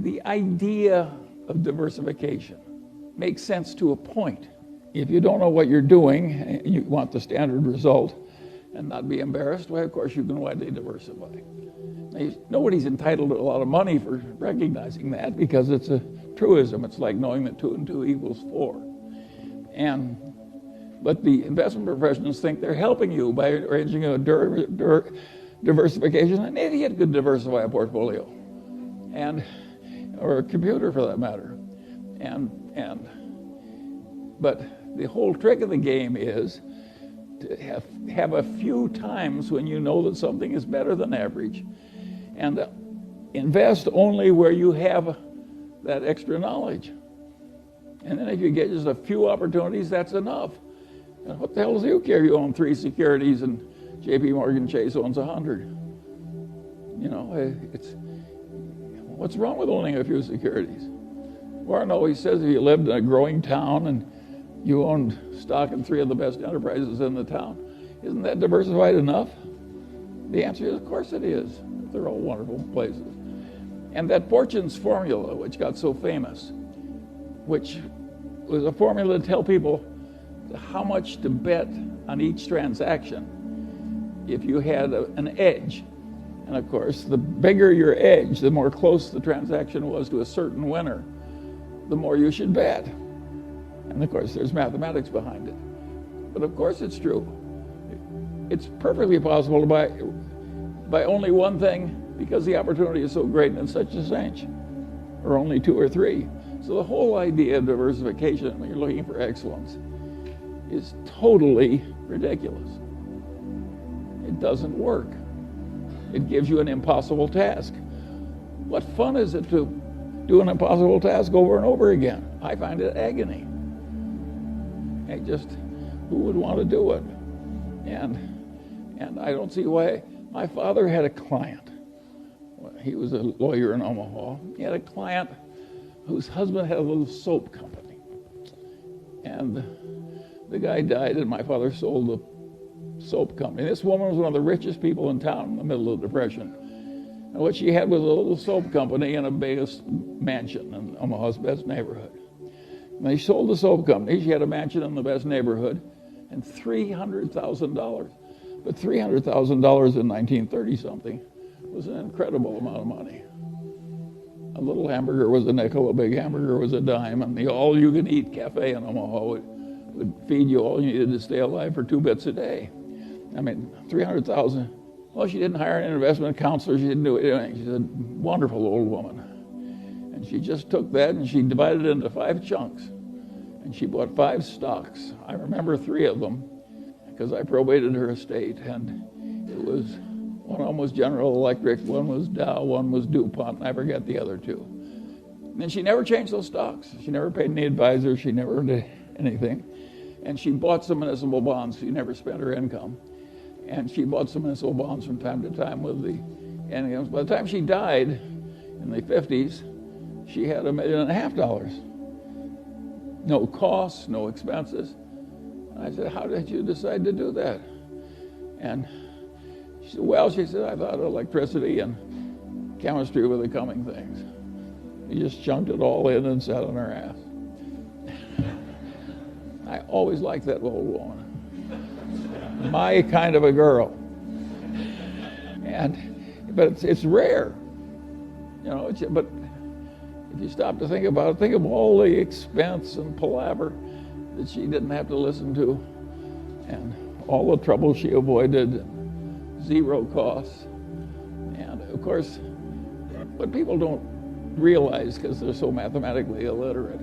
The idea of diversification makes sense to a point. If you don't know what you're doing, and you want the standard result and not be embarrassed, well, of course you can widely diversify. Now, nobody's entitled to a lot of money for recognizing that because it's a truism. It's like knowing that 2 and 2 equals 4. But the investment professionals think they're helping you by arranging a diversification. An idiot could diversify a portfolio, or a computer for that matter. But the whole trick of the game is to have a few times when you know that something is better than average, and invest only where you have that extra knowledge. And then if you get just a few opportunities, that's enough. And what the hell does you care? You own 3 securities and J.P. Morgan Chase owns 100. What's wrong with owning a few securities? Warren always says if you lived in a growing town and you owned stock in 3 of the best enterprises in the town, isn't that diversified enough? The answer is, of course it is. They're all wonderful places. And that Fortune's formula, which got so famous, which was a formula to tell people how much to bet on each transaction if you had an edge. And of course, the bigger your edge, the more close the transaction was to a certain winner, the more you should bet. And of course, there's mathematics behind it. But of course it's true. It's perfectly possible to buy only one thing because the opportunity is so great and in such a cinch, or only 2 or 3. So the whole idea of diversification when you're looking for excellence is totally ridiculous. It doesn't work. It gives you an impossible task. What fun is it to do an impossible task over and over again? I find it agony. Who would want to do it? And I don't see why. My father had a client. He was a lawyer in Omaha. He had a client whose husband had a little soap company. And the guy died and my father sold the soap company. This woman was one of the richest people in town in the middle of the Depression. And what she had was a little soap company and a big mansion in Omaha's best neighborhood. And they sold the soap company. She had a mansion in the best neighborhood and $300,000. But $300,000 in 1930-something was an incredible amount of money. A little hamburger was a nickel, a big hamburger was a dime, and the all-you-can-eat cafe in Omaha would feed you all you needed to stay alive for 2 bits a day. I mean, $300,000. Well, she didn't hire an investment counselor. She didn't do anything. She's a wonderful old woman. And she just took that and she divided it into 5 chunks. And she bought 5 stocks. I remember 3 of them because I probated her estate. And it was, one of them was General Electric, one was Dow, one was DuPont, and I forget the other 2. And she never changed those stocks. She never paid any advisor. She never did anything. And she bought some municipal bonds. She never spent her income. And she bought some municipal bonds from time to time with the incomes. By the time she died in the 50s, she had $1.5 million. No costs, no expenses. And I said, how did you decide to do that? And she said, well, she said, I thought electricity and chemistry were the coming things. We just chunked it all in and sat on our ass. I always liked that old woman. My kind of a girl. But it's rare. But if you stop to think about it, think of all the expense and palaver that she didn't have to listen to, and all the trouble she avoided, 0 costs. And of course, what people don't realize, because they're so mathematically illiterate,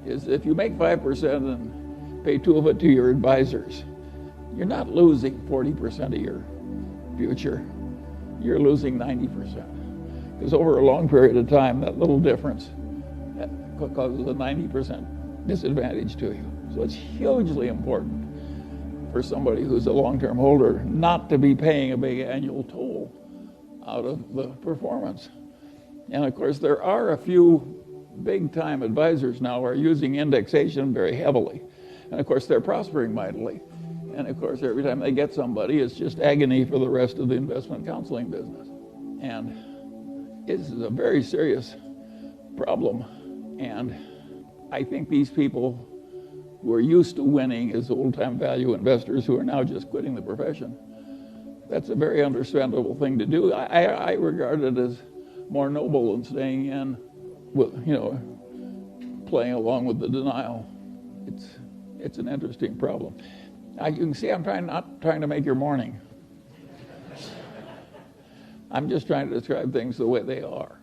is if you make 5% and pay 2 of it to your advisors, you're not losing 40% of your future. You're losing 90%. Because over a long period of time, that little difference causes a 90% disadvantage to you. So it's hugely important for somebody who's a long-term holder not to be paying a big annual toll out of the performance. And of course, there are a few big-time advisors now who are using indexation very heavily. And of course, they're prospering mightily. And of course, every time they get somebody, it's just agony for the rest of the investment counseling business. And it's a very serious problem. And I think these people who are used to winning as old-time value investors who are now just quitting the profession, that's a very understandable thing to do. I regard it as more noble than staying in, with, playing along with the denial. It's an interesting problem. You can see I'm not trying to make your morning. I'm just trying to describe things the way they are.